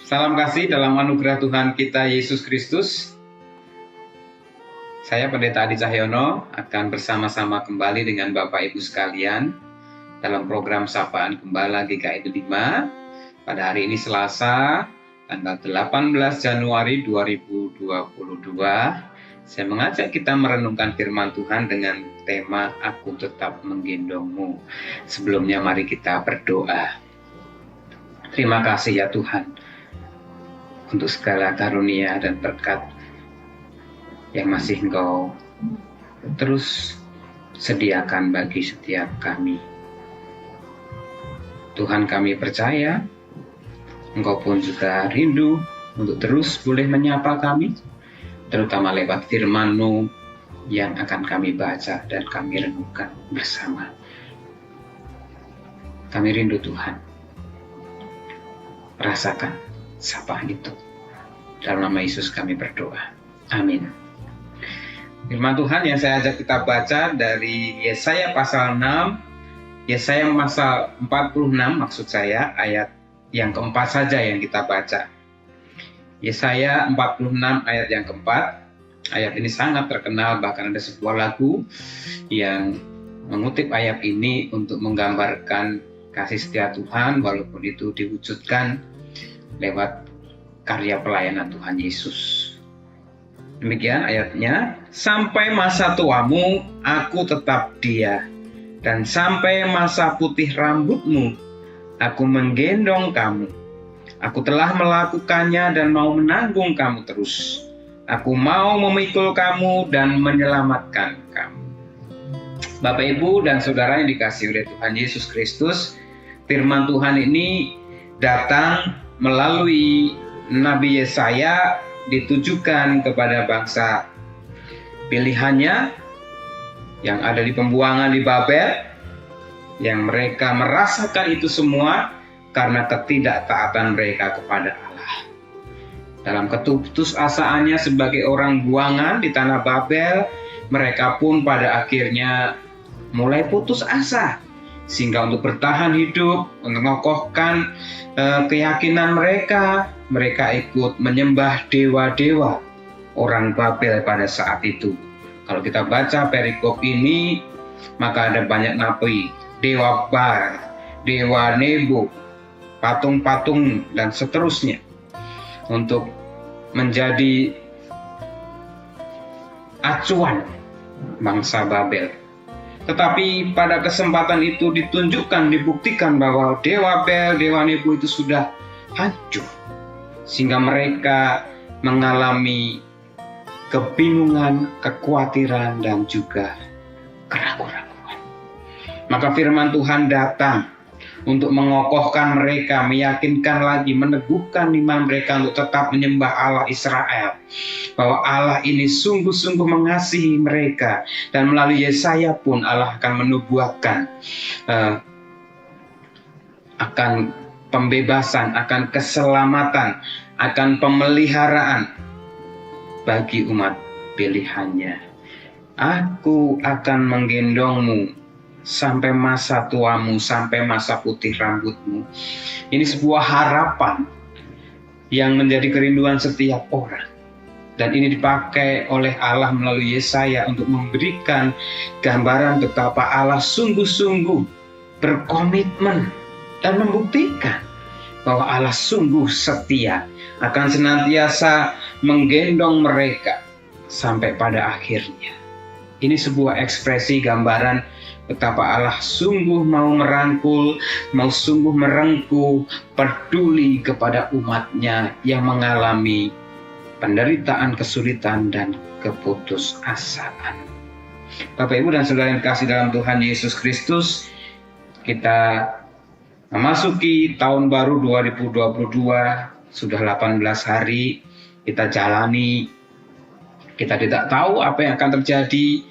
Salam kasih dalam anugerah Tuhan kita Yesus Kristus. Saya Pendeta Adi Cahyono akan bersama-sama kembali dengan Bapak Ibu sekalian dalam program Sapaan Gembala GKI 5 pada hari ini Selasa tanggal 18 Januari 2022. Saya mengajak kita merenungkan firman Tuhan dengan tema Aku Tetap Menggendongmu. Sebelumnya mari kita berdoa. Terima kasih ya Tuhan untuk segala karunia dan berkat yang masih Engkau terus sediakan bagi setiap kami. Tuhan, kami percaya Engkau pun juga rindu untuk terus boleh menyapa kami, terutama lewat firman-Mu yang akan kami baca dan kami renungkan bersama. Kami rindu Tuhan. Rasakan sapaan itu. Dalam nama Yesus kami berdoa. Amin. Firman Tuhan yang saya ajak kita baca dari Yesaya pasal 6, Yesaya pasal 46 maksud saya, ayat yang keempat saja yang kita baca. Yesaya 46 ayat yang keempat. Ayat ini sangat terkenal, bahkan ada sebuah lagu yang mengutip ayat ini untuk menggambarkan kasih setia Tuhan, walaupun itu diwujudkan lewat karya pelayanan Tuhan Yesus. Demikian ayatnya, sampai masa tuamu aku tetap dia, dan sampai masa putih rambutmu aku menggendong kamu. Aku telah melakukannya dan mau menanggung kamu terus. Aku mau memikul kamu dan menyelamatkan kamu. Bapak, Ibu, dan Saudara yang dikasihi oleh Tuhan Yesus Kristus, firman Tuhan ini datang melalui Nabi Yesaya ditujukan kepada bangsa pilihannya yang ada di pembuangan di Babel, yang mereka merasakan itu semua karena ketidaktaatan mereka kepada Allah. Dalam keputusasaannya sebagai orang buangan di tanah Babel, mereka pun pada akhirnya mulai putus asa, sehingga untuk bertahan hidup, untuk mengokohkan keyakinan mereka ikut menyembah dewa-dewa orang Babel pada saat itu. Kalau kita baca perikop ini, maka ada banyak nabi, dewa Bar, dewa Nebo, patung-patung, dan seterusnya, untuk menjadi acuan bangsa Babel. Tetapi pada kesempatan itu ditunjukkan, dibuktikan bahwa dewa Bel, dewa Nebo itu sudah hancur. Sehingga mereka mengalami kebingungan, kekhawatiran, dan juga keraguan-raguan. Maka firman Tuhan datang untuk mengokohkan mereka, meyakinkan lagi, meneguhkan iman mereka untuk tetap menyembah Allah Israel. Bahwa Allah ini sungguh-sungguh mengasihi mereka. Dan melalui Yesaya pun Allah akan menubuatkan akan pembebasan, akan keselamatan, akan pemeliharaan bagi umat pilihannya. Aku akan menggendongmu sampai masa tuamu, sampai masa putih rambutmu. Ini sebuah harapan yang menjadi kerinduan setiap orang. Dan ini dipakai oleh Allah melalui Yesaya untuk memberikan gambaran betapa Allah sungguh-sungguh berkomitmen dan membuktikan bahwa Allah sungguh setia, akan senantiasa menggendong mereka sampai pada akhirnya. Ini sebuah ekspresi gambaran betapa Allah sungguh mau merangkul, mau sungguh merengkuh, peduli kepada umatnya yang mengalami penderitaan, kesulitan, dan keputusasaan. Bapak, Ibu, dan Saudara yang kasih dalam Tuhan Yesus Kristus, kita memasuki tahun baru 2022, sudah 18 hari kita jalani. Kita tidak tahu apa yang akan terjadi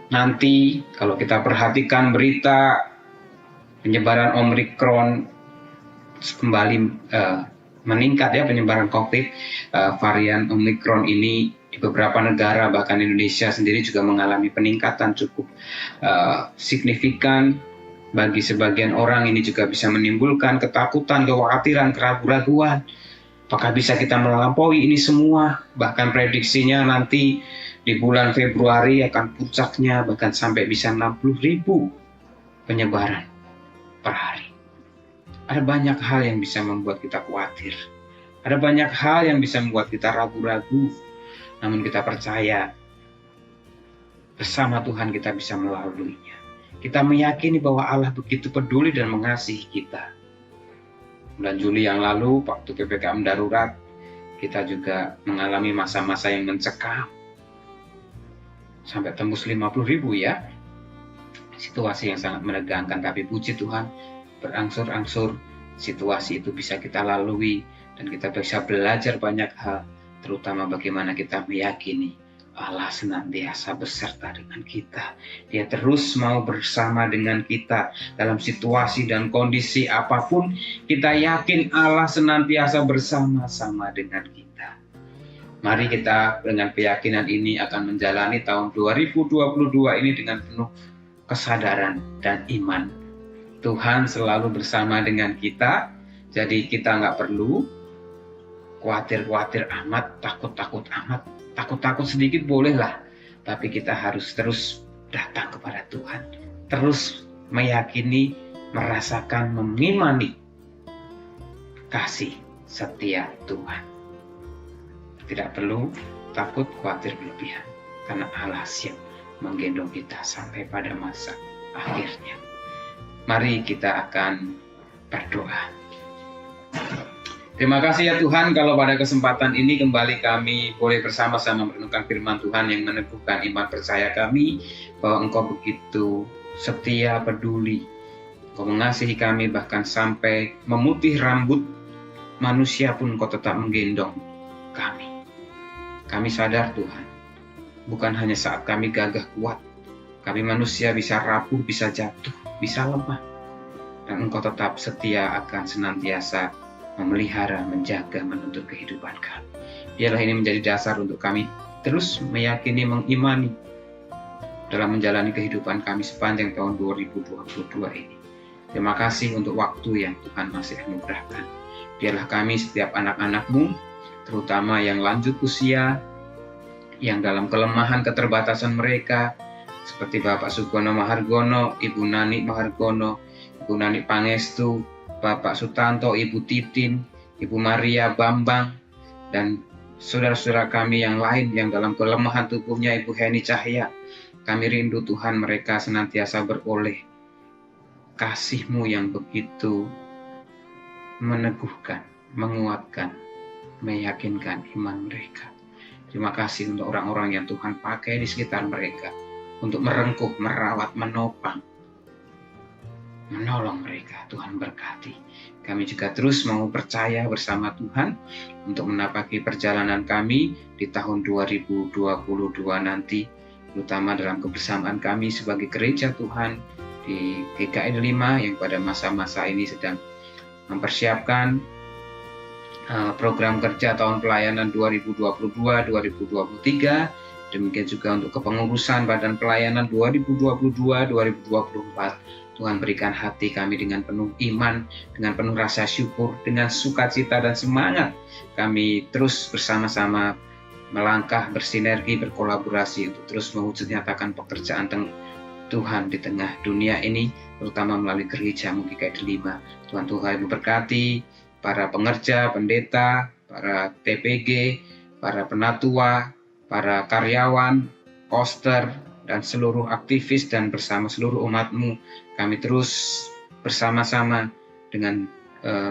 nanti. Kalau kita perhatikan berita penyebaran Omikron kembali meningkat ya, penyebaran COVID, varian Omikron ini di beberapa negara, bahkan Indonesia sendiri juga mengalami peningkatan cukup signifikan. Bagi sebagian orang ini juga bisa menimbulkan ketakutan, kekhawatiran, keraguan-raguan. Apakah bisa kita melampaui ini semua? Bahkan prediksinya nanti di bulan Februari akan puncaknya bahkan sampai bisa 60.000 penyebaran per hari. Ada banyak hal yang bisa membuat kita khawatir. Ada banyak hal yang bisa membuat kita ragu-ragu. Namun kita percaya bersama Tuhan kita bisa melaluinya. Kita meyakini bahwa Allah begitu peduli dan mengasihi kita. Bulan Juli yang lalu, waktu PPKM darurat, kita juga mengalami masa-masa yang mencekam. Sampai tembus 50.000 ya. Situasi yang sangat menegangkan, tapi puji Tuhan, berangsur-angsur situasi itu bisa kita lalui dan kita bisa belajar banyak hal, terutama bagaimana kita meyakini Allah senantiasa beserta dengan kita. Dia terus mau bersama dengan kita dalam situasi dan kondisi apapun. Kita yakin Allah senantiasa bersama-sama dengan kita. Mari kita dengan keyakinan ini akan menjalani tahun 2022 ini dengan penuh kesadaran dan iman. Tuhan selalu bersama dengan kita, jadi kita nggak perlu khawatir-khawatir amat, takut-takut amat. Takut-takut sedikit bolehlah, tapi kita harus terus datang kepada Tuhan. Terus meyakini, merasakan, mengimani kasih setia Tuhan. Tidak perlu takut, khawatir berlebihan, karena Allah siap menggendong kita sampai pada masa akhirnya. Mari kita akan berdoa. Terima kasih ya Tuhan, kalau pada kesempatan ini kembali kami boleh bersama-sama merenungkan firman Tuhan yang meneguhkan iman percaya kami bahwa Engkau begitu setia, peduli. Engkau mengasihi kami bahkan sampai memutih rambut manusia pun Engkau tetap menggendong kami. Kami sadar Tuhan, bukan hanya saat kami gagah kuat, kami manusia bisa rapuh, bisa jatuh, bisa lemah. Dan Engkau tetap setia akan senantiasa memelihara, menjaga, menuntut kehidupan kami. Biarlah ini menjadi dasar untuk kami terus meyakini, mengimani dalam menjalani kehidupan kami sepanjang tahun 2022 ini. Terima kasih untuk waktu yang Tuhan masih anugerahkan. Biarlah kami setiap anak-anak-Mu, terutama yang lanjut usia, yang dalam kelemahan keterbatasan mereka, seperti Bapak Sugono Mahargono, Ibu Nani Mahargono, Ibu Nani Pangestu, Bapak Sutanto, Ibu Titin, Ibu Maria Bambang, dan saudara-saudara kami yang lain yang dalam kelemahan tubuhnya, Ibu Heni Cahya. Kami rindu Tuhan mereka senantiasa beroleh kasih-Mu yang begitu meneguhkan, menguatkan, meyakinkan iman mereka. Terima kasih untuk orang-orang yang Tuhan pakai di sekitar mereka untuk merengkuh, merawat, menopang, menolong mereka. Tuhan berkati. Kami juga terus mau percaya bersama Tuhan untuk menapaki perjalanan kami di tahun 2022 nanti, terutama dalam kebersamaan kami sebagai gereja Tuhan di GKI 5 yang pada masa-masa ini sedang mempersiapkan program kerja tahun pelayanan 2022-2023. Demikian juga untuk kepengurusan Badan Pelayanan 2022-2024. Tuhan berikan hati kami dengan penuh iman, dengan penuh rasa syukur, dengan sukacita dan semangat. Kami terus bersama-sama melangkah, bersinergi, berkolaborasi untuk terus mewujudnyatakan pekerjaan Tuhan di tengah dunia ini, terutama melalui gereja-Mu GKI 5. Tuhan memberkati para pengerja, pendeta, para TPG, para penatua, para karyawan, poster, dan seluruh aktivis dan bersama seluruh umat-Mu. Kami terus bersama-sama dengan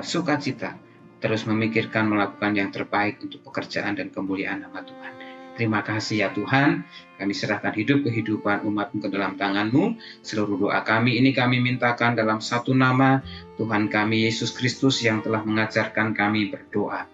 sukacita terus memikirkan melakukan yang terbaik untuk pekerjaan dan kemuliaan nama Tuhan. Terima kasih ya Tuhan, kami serahkan kehidupan umat-Mu ke dalam tangan-Mu. Seluruh doa kami ini kami mintakan dalam satu nama Tuhan kami Yesus Kristus yang telah mengajarkan kami berdoa.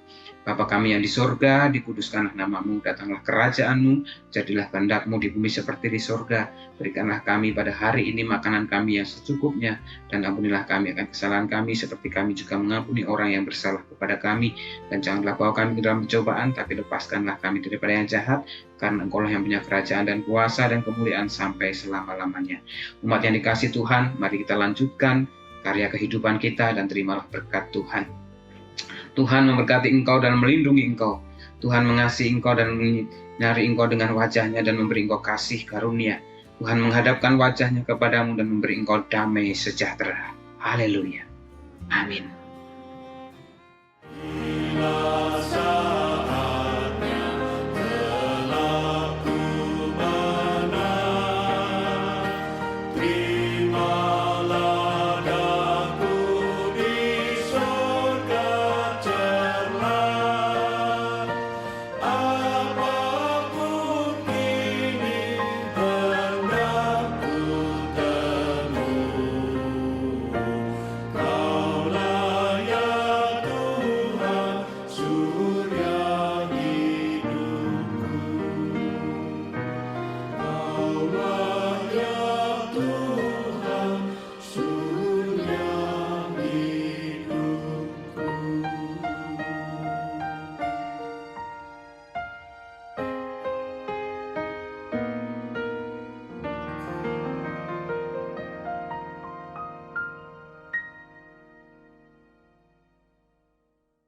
Bapa kami yang di sorga, dikuduskanlah nama-Mu, datanglah kerajaan-Mu, jadilah kehendak-Mu di bumi seperti di sorga. Berikanlah kami pada hari ini makanan kami yang secukupnya, dan ampunilah kami akan kesalahan kami, seperti kami juga mengampuni orang yang bersalah kepada kami. Dan janganlah bawa kami ke dalam pencobaan, tapi lepaskanlah kami daripada yang jahat, karena Engkau-lah yang punya kerajaan dan kuasa dan kemuliaan sampai selama-lamanya. Umat yang dikasih Tuhan, mari kita lanjutkan karya kehidupan kita dan terimalah berkat Tuhan. Tuhan memberkati engkau dan melindungi engkau. Tuhan mengasihi engkau dan menyinari engkau dengan wajah-Nya dan memberi engkau kasih karunia. Tuhan menghadapkan wajah-Nya kepadamu dan memberi engkau damai sejahtera. Haleluya. Amin.